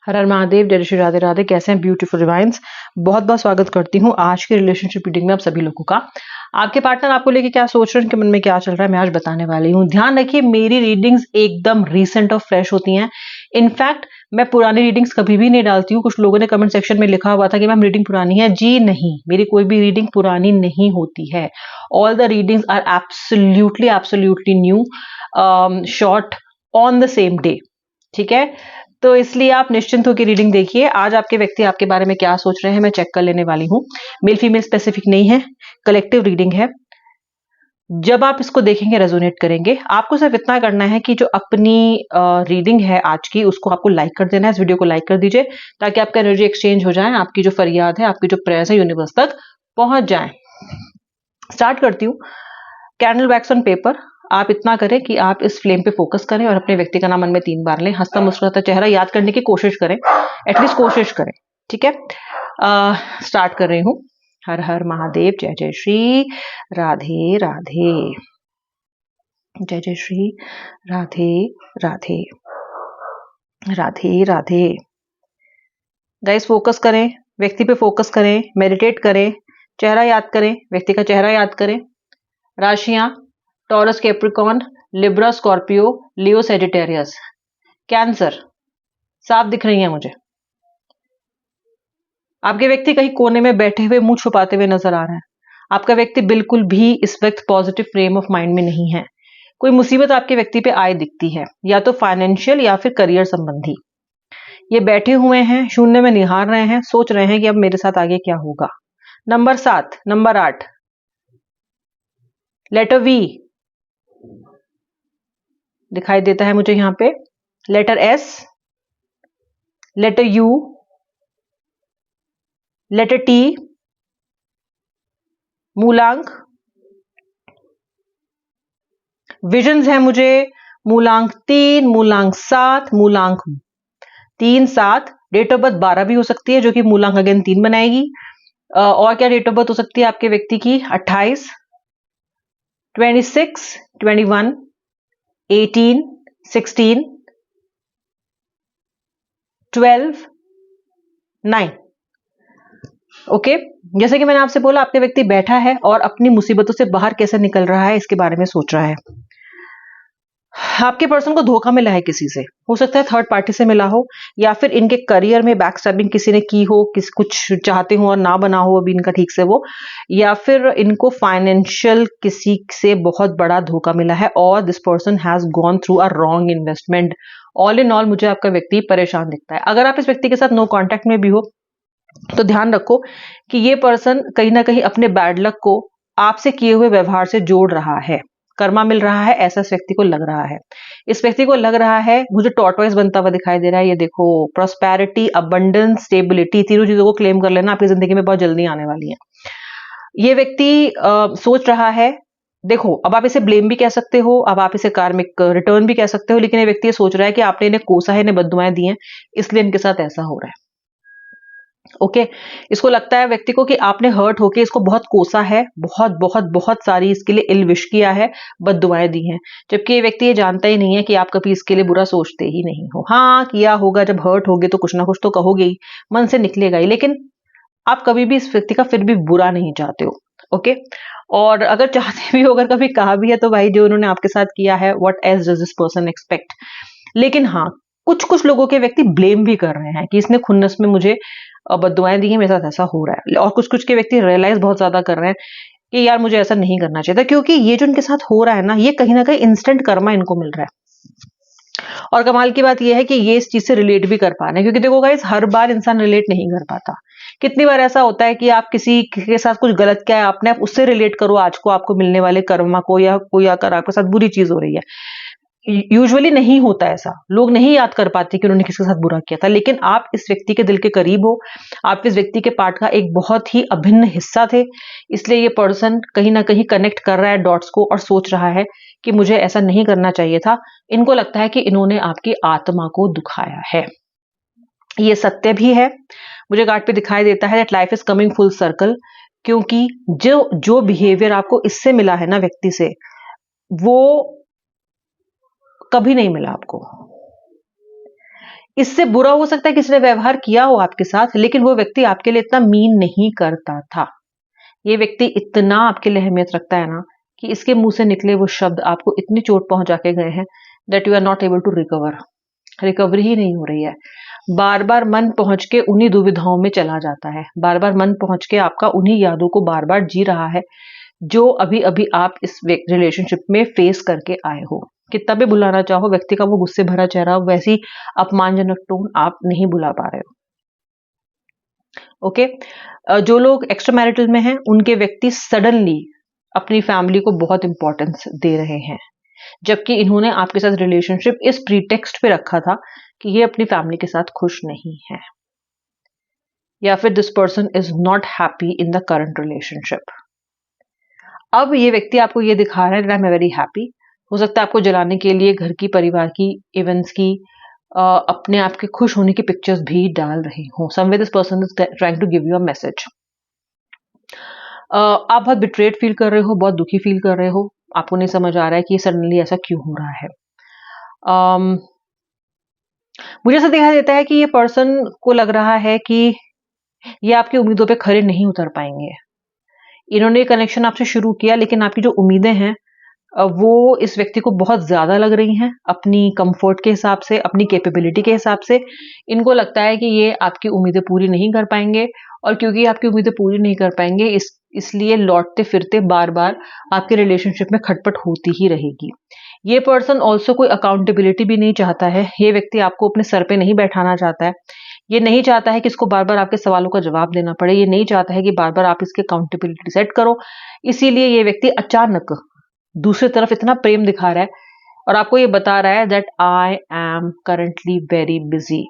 हर हर महादेव, जय श्री राधे राधे। कैसे हैं ब्यूटीफुल डिवाइन्स? बहुत बहुत स्वागत करती हूँ आज की रिलेशनशिप रीडिंग में आप सभी लोगों का। आपके पार्टनर आपको लेके क्या सोच रहे हैं, उनके मन में क्या चल रहा है, मैं आज बताने वाली हूँ। ध्यान रखिए, मेरी रीडिंग्स एकदम रीसेंट और फ्रेश होती हैं। इनफैक्ट मैं पुरानी रीडिंग्स कभी भी नहीं डालती हूँ। कुछ लोगों ने कमेंट सेक्शन में लिखा हुआ था कि मैम रीडिंग पुरानी है। जी नहीं, मेरी कोई भी रीडिंग पुरानी नहीं होती है। All the readings are absolutely absolutely new, short on the same day. ठीक है, तो इसलिए आप निश्चिंत होकर रीडिंग देखिए। आज आपके व्यक्ति आपके बारे में क्या सोच रहे हैं मैं चेक कर लेने वाली हूँ। मेल फीमेल स्पेसिफिक नहीं है, कलेक्टिव रीडिंग है। जब आप इसको देखेंगे रेजोनेट करेंगे। आपको सिर्फ इतना करना है कि जो अपनी रीडिंग है आज की, उसको आपको लाइक कर देना है। इस वीडियो को लाइक कर दीजिए ताकि आपका एनर्जी एक्सचेंज हो जाए, आपकी जो फरियाद है, आपकी जो प्रेयर्स है यूनिवर्स तक पहुंच जाए। स्टार्ट करती हूँ। Candle wax on paper. आप इतना करें कि आप इस फ्लेम पे फोकस करें और अपने व्यक्ति का नाम मन में 3 बार लें। हंसता मुस्कुराता चेहरा याद करने की कोशिश करें, एटलीस्ट कोशिश करें। ठीक है, स्टार्ट कर रही हूँ। हर हर महादेव, जय जय श्री राधे राधे, जय जय श्री राधे राधे, राधे राधे। गाइस फोकस करें, व्यक्ति पे फोकस करें, मेडिटेट करें, चेहरा याद करें, व्यक्ति का चेहरा याद करें। राशियां टॉरस, कैप्रिकॉर्न, लिब्रा, स्कॉर्पियो, लियो, सेजिटेरियस। कैंसर साफ दिख रही है मुझे। आपके व्यक्ति कहीं कोने में बैठे हुए मुंह छुपाते हुए नजर आ रहा है। आपका व्यक्ति बिल्कुल भी इस वक्त पॉजिटिव फ्रेम ऑफ माइंड में नहीं है। कोई मुसीबत आपके व्यक्ति पे आए दिखती है, या तो फाइनेंशियल या फिर करियर संबंधी। ये बैठे हुए हैं, शून्य में निहार रहे हैं, सोच रहे हैं कि अब मेरे साथ आगे क्या होगा। नंबर 7, नंबर 8, लेटर वी दिखाई देता है मुझे यहां पे। Letter S, letter U, letter T, मूलांक। विजन्स है मुझे मूलांक 3, मूलांक 7, मूलांक 3 7। डेट ऑफ बर्थ 12 भी हो सकती है, जो कि मूलांक अगेन 3 बनाएगी। और क्या डेट ऑफ बर्थ हो सकती है आपके व्यक्ति की? 28, 26, 21, 18, 16, 12, 9। ओके, जैसे कि मैंने आपसे बोला, आपके व्यक्ति बैठा है और अपनी मुसीबतों से बाहर कैसे निकल रहा है इसके बारे में सोच रहा है। आपके पर्सन को धोखा मिला है किसी से, हो सकता है थर्ड पार्टी से मिला हो, या फिर इनके करियर में बैकस्टैबिंग किसी ने की हो, कुछ चाहते हो और ना बना हो अभी इनका ठीक से वो, या फिर इनको फाइनेंशियल किसी से बहुत बड़ा धोखा मिला है और this person has gone through a wrong investment. All in all मुझे आपका व्यक्ति परेशान दिखता है। अगर आप इस व्यक्ति के साथ नो कॉन्टैक्ट में भी हो तो ध्यान रखो कि ये पर्सन कहीं ना कहीं अपने बैड लक को आपसे किए हुए व्यवहार से जोड़ रहा है। कर्मा मिल रहा है, ऐसा इस व्यक्ति को लग रहा है। इस व्यक्ति को लग रहा है, मुझे टॉर्टवाइज बनता हुआ दिखाई दे रहा है। ये देखो, प्रॉस्पेरिटी, अबंडेंस, स्टेबिलिटी, तीनों चीजों को क्लेम कर लेना आपकी जिंदगी में बहुत जल्दी आने वाली है। ये व्यक्ति सोच रहा है, देखो अब आप इसे ब्लेम भी कह सकते हो, अब आप इसे कार्मिक रिटर्न भी कह सकते हो, लेकिन ये व्यक्ति ये सोच रहा है कि आपने इन्हें कोसा है, इन्हें बद्दुआएं दी हैं, इसलिए इनके साथ ऐसा हो रहा है। ओके, इसको लगता है व्यक्ति को कि आपने हर्ट होके इसको बहुत कोसा है, बहुत बहुत बहुत सारी इसके लिए इल विश किया है, बद्दुआएं दी हैं, जबकि ये व्यक्ति ये जानता ही नहीं है कि आप कभी इसके लिए बुरा सोचते ही नहीं हो। हाँ किया होगा, जब हर्ट होगे तो कुछ ना कुछ तो कहोगे ही, मन से निकलेगा ही, लेकिन आप कभी भी इस व्यक्ति का फिर भी बुरा नहीं चाहते हो। ओके, और अगर चाहते भी हो, अगर कभी कहा भी है, तो भाई जो उन्होंने आपके साथ किया है, what else does this person expect. लेकिन हाँ, कुछ कुछ लोगों के व्यक्ति ब्लेम भी कर रहे हैं कि इसने खुन्नस में मुझे बद्दुआएं दी हैं, मेरे साथ ऐसा हो रहा है। और कुछ कुछ के व्यक्ति रियलाइज बहुत ज्यादा कर रहे हैं कि यार मुझे ऐसा नहीं करना चाहिए था, क्योंकि ये जो इनके साथ हो रहा है ना, ये कहीं ना कहीं इंस्टेंट कर्मा इनको मिल रहा है। और कमाल की बात ये है कि ये इस चीज से रिलेट भी कर पा रहे हैं, क्योंकि देखो गाइस, हर बार इंसान रिलेट नहीं कर पाता। कितनी बार ऐसा होता है कि आप किसी के साथ कुछ गलत किया है आपने, आप उससे रिलेट करो आज को आपको मिलने वाले कर्मा को, या कोई आकर आपके साथ बुरी चीज हो रही है। यूजुअली नहीं होता ऐसा, लोग नहीं याद कर पाते कि उन्होंने किसके साथ बुरा किया था, लेकिन आप इस व्यक्ति के दिल के करीब हो, आप इस व्यक्ति के पार्ट का एक बहुत ही अभिन्न हिस्सा थे, इसलिए ये पर्सन कहीं ना कहीं कनेक्ट कर रहा है डॉट्स को और सोच रहा है कि मुझे ऐसा नहीं करना चाहिए था। इनको लगता है कि इन्होंने आपकी आत्मा को दुखाया है। ये सत्य भी है। मुझे कार्ड पे दिखाई देता है that life is coming full circle, क्योंकि जो जो बिहेवियर आपको इससे मिला है ना, व्यक्ति से, वो कभी नहीं मिला आपको। इससे बुरा हो सकता है किसी ने व्यवहार किया हो आपके साथ, लेकिन वो व्यक्ति आपके लिए इतना मीन नहीं करता था। ये व्यक्ति इतना आपके लिए अहमियत रखता है ना कि इसके मुंह से निकले वो शब्द आपको इतनी चोट पहुंचा के गए हैं that you are not able to recover. Recovery ही नहीं हो रही है। बार बार मन पहुंच के उन्हीं दुविधाओं में चला जाता है, बार बार मन पहुंच के आपका उन्हीं यादों को बार बार जी रहा है जो अभी अभी आप इस रिलेशनशिप में फेस करके आए हो। कितना भी बुलाना चाहो, व्यक्ति का वो गुस्से भरा चेहरा, वैसी अपमानजनक टोन आप नहीं बुला पा रहे हो। ओके, जो लोग एक्स्ट्रा मैरिटल में हैं उनके व्यक्ति सडनली अपनी फैमिली को बहुत इंपॉर्टेंस दे रहे हैं, जबकि इन्होंने आपके साथ रिलेशनशिप इस प्रीटेक्स्ट पे रखा था कि ये अपनी फैमिली के साथ खुश नहीं है, या फिर this person is not happy in the current relationship. अब ये व्यक्ति आपको ये दिखा रहा है that I am very happy. हो सकता है आपको जलाने के लिए घर की, परिवार की, इवेंट्स की, अपने आप के खुश होने की पिक्चर्स भी डाल रहे हो। Somewhere this person is trying to give you a message. आप बहुत बिट्रेड फील कर रहे हो, बहुत दुखी फील कर रहे हो, आपको नहीं समझ आ रहा है कि सडनली ऐसा क्यों हो रहा है। मुझे ऐसा दिखाई देता है कि ये पर्सन को लग रहा है कि ये आपकी उम्मीदों पे खरे नहीं उतर पाएंगे। इन्होंने कनेक्शन आपसे शुरू किया, लेकिन आपकी जो उम्मीदें हैं वो इस व्यक्ति को बहुत ज्यादा लग रही हैं, अपनी कंफर्ट के हिसाब से, अपनी कैपेबिलिटी के हिसाब से। इनको लगता है कि ये आपकी उम्मीदें पूरी नहीं कर पाएंगे, और क्योंकि आपकी उम्मीदें पूरी नहीं कर पाएंगे इसलिए लौटते फिरते बार बार आपके रिलेशनशिप में खटपट होती ही रहेगी। ये पर्सन ऑल्सो कोई अकाउंटेबिलिटी भी नहीं चाहता है। ये व्यक्ति आपको अपने सर पे नहीं बैठाना चाहता है। ये नहीं चाहता है कि इसको बार बार आपके सवालों का जवाब देना पड़े। ये नहीं चाहता है कि बार बार आप इसके अकाउंटेबिलिटी सेट करो। इसीलिए ये व्यक्ति अचानक दूसरी तरफ इतना प्रेम दिखा रहा है और आपको ये बता रहा है that I am currently very busy.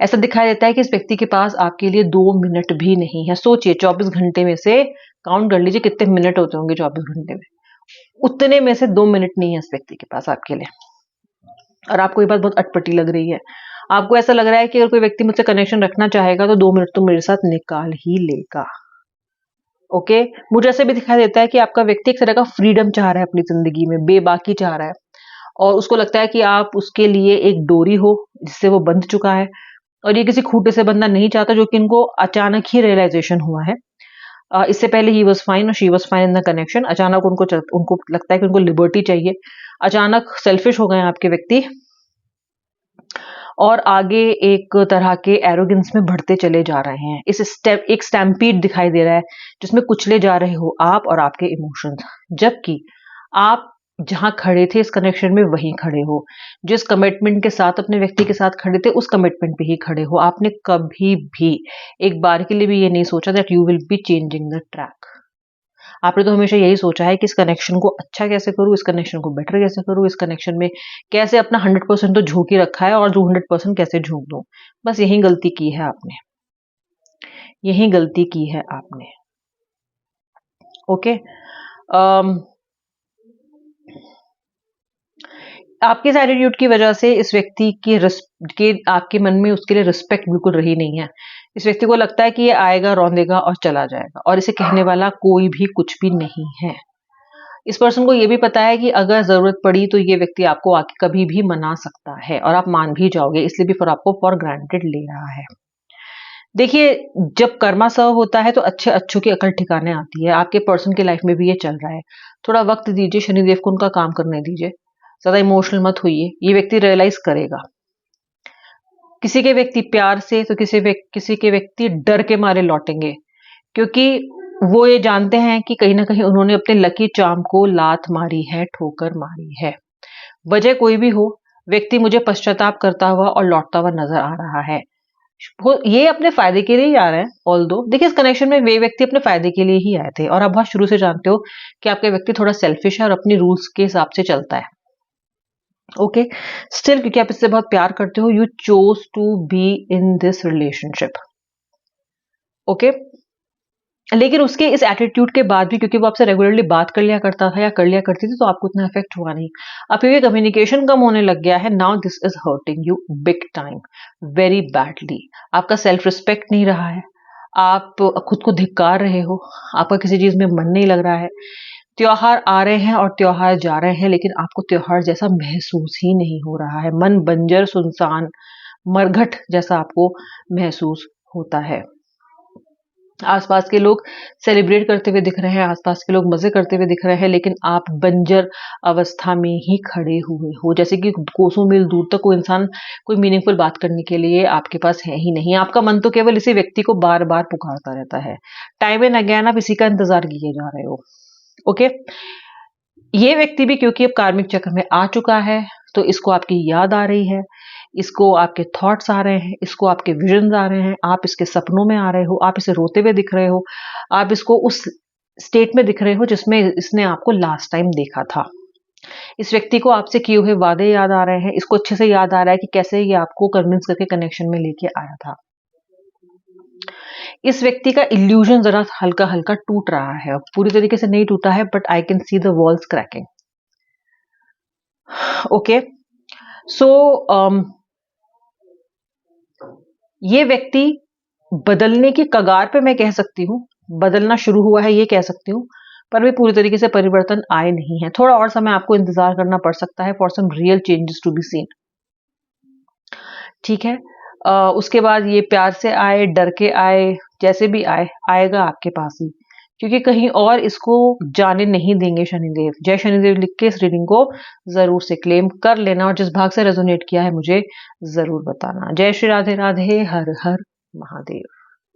ऐसा दिखाई देता है कि इस व्यक्ति के पास आपके लिए 2 मिनट भी नहीं है। सोचिए, 24 घंटे में से काउंट कर लीजिए कितने मिनट होते होंगे 24 घंटे में, उतने में से 2 मिनट नहीं है इस व्यक्ति के पास आपके लिए। और आपको ये बात बहुत अटपटी लग रही है। आपको ऐसा लग रहा है कि अगर कोई व्यक्ति मुझसे कनेक्शन रखना चाहेगा तो 2 मिनट तो मेरे साथ निकाल ही लेगा। ओके, मुझे ऐसे भी दिखाई देता है कि आपका व्यक्ति एक तरह का फ्रीडम चाह रहा है अपनी जिंदगी में, बेबाकी चाह रहा है, और उसको लगता है कि आप उसके लिए एक डोरी हो जिससे वो बंध चुका है, और ये किसी खूंटे से बंधना नहीं चाहता, जो कि इनको अचानक ही रियलाइजेशन हुआ है। इससे पहले ही वॉज फाइन और she was fine in the connection. अचानक उनको लगता है कि उनको लिबर्टी चाहिए। अचानक सेल्फिश हो गए आपके व्यक्ति और आगे एक तरह के एरोगेंस में बढ़ते चले जा रहे हैं। एक स्टैम्पीड दिखाई दे रहा है जिसमें कुचले जा रहे हो आप और आपके इमोशंस, जबकि आप जहां खड़े थे इस कनेक्शन में वहीं खड़े हो। जिस कमिटमेंट के साथ अपने व्यक्ति के साथ खड़े थे उस कमिटमेंट पे ही खड़े हो। आपने कभी भी एक बार के लिए भी ये नहीं सोचा that you will be changing the track. आपने तो हमेशा यही सोचा है कि इस कनेक्शन को अच्छा कैसे करूं, इस कनेक्शन को बेटर कैसे करूं, इस कनेक्शन में कैसे अपना 100% तो झोंक ही रखा है और 200% कैसे झोंक दूं। बस यही गलती की है आपने, यही गलती की है आपने। ओके, आपके इस एटीट्यूड की वजह से इस व्यक्ति के आपके मन में उसके लिए रिस्पेक्ट बिल्कुल रही नहीं है। इस व्यक्ति को लगता है कि ये आएगा, रौंदेगा और चला जाएगा, और इसे कहने वाला कोई भी कुछ भी नहीं है। इस पर्सन को ये भी पता है कि अगर जरूरत पड़ी तो ये व्यक्ति आपको आके कभी भी मना सकता है, और आप मान भी जाओगे, इसलिए भी फिर आपको फॉर ग्रांटेड ले रहा है। देखिए, जब कर्मा सर्व होता है तो अच्छे अच्छों की अकल ठिकाने आती है। आपके पर्सन की लाइफ में भी ये चल रहा है। थोड़ा वक्त दीजिए, शनिदेव को उनका काम करने दीजिए, ज्यादा इमोशनल मत होइए। ये व्यक्ति रियलाइज करेगा। किसी के व्यक्ति प्यार से तो किसी के व्यक्ति डर के मारे लौटेंगे, क्योंकि वो ये जानते हैं कि कहीं ना कहीं उन्होंने अपने लकी चार्म को लात मारी है, ठोकर मारी है। वजह कोई भी हो, व्यक्ति मुझे पश्चाताप करता हुआ और लौटता हुआ नजर आ रहा है। ये अपने फायदे के लिए ही आ रहे हैं। ऑल्दो देखिए, इस कनेक्शन में वे व्यक्ति अपने फायदे के लिए ही आए थे, और आप बहुत शुरू से जानते हो कि आपका व्यक्ति थोड़ा सेल्फिश है और अपनी रूल्स के हिसाब से चलता है। ओके, स्टिल क्योंकि आप इससे बहुत प्यार करते हो, you chose to be in this relationship. Okay, लेकिन उसके इस एटीट्यूड के बाद भी, क्योंकि वो आपसे रेगुलरली बात कर लिया करता था या कर लिया करती थी, तो आपको इतना इफेक्ट हुआ नहीं। अब क्योंकि कम्युनिकेशन कम होने लग गया है, now this is hurting you big time, very badly. आपका सेल्फ रिस्पेक्ट नहीं रहा है, आप खुद को धिक्कार रहे हो, आपका किसी चीज में मन नहीं लग रहा है। त्योहार आ रहे हैं और त्योहार जा रहे हैं, लेकिन आपको त्योहार जैसा महसूस ही नहीं हो रहा है। मन बंजर, सुनसान, मरघट जैसा आपको महसूस होता है। आसपास के लोग सेलिब्रेट करते हुए दिख रहे हैं, आसपास के लोग मजे करते हुए दिख रहे हैं, लेकिन आप बंजर अवस्था में ही खड़े हुए हो, जैसे कि कोसों मील दूर तक कोई इंसान कोई मीनिंगफुल बात करने के लिए आपके पास है ही नहीं। आपका मन तो केवल इसी व्यक्ति को बार बार पुकारता रहता है। टाइम एंड अगेन आप इसी का इंतजार किए जा रहे हो। ओके, ये व्यक्ति भी क्योंकि अब कार्मिक चक्र में आ चुका है, तो इसको आपकी याद आ रही है, इसको आपके थॉट्स आ रहे हैं, इसको आपके विजन्स आ रहे हैं, आप इसके सपनों में आ रहे हो, आप इसे रोते हुए दिख रहे हो, आप इसको उस स्टेट में दिख रहे हो जिसमें इसने आपको लास्ट टाइम देखा था। इस व्यक्ति को आपसे किए हुए वादे याद आ रहे हैं, इसको अच्छे से याद आ रहा है कि कैसे ये आपको कन्विंस करके कनेक्शन में लेके आया था। इस व्यक्ति का इल्यूजन जरा हल्का हल्का टूट रहा है, पूरी तरीके से नहीं टूटा है, but I can see the walls cracking. Okay, so ये व्यक्ति बदलने की कगार पे मैं कह सकती हूँ, बदलना शुरू हुआ है ये कह सकती हूँ, पर वे पूरी तरीके से परिवर्तन आए नहीं है। थोड़ा और समय आपको इंतजार करना पड़ सकता है for some real changes to be seen. ठीक है, उसके बाद ये प्यार से आए, डर के आए, जैसे भी आए, आएगा आपके पास ही, क्योंकि कहीं और इसको जाने नहीं देंगे शनिदेव। जय शनिदेव लिख के इस रीडिंग को जरूर से क्लेम कर लेना, और जिस भाग से रेजोनेट किया है मुझे जरूर बताना। जय श्री राधे राधे, हर हर महादेव।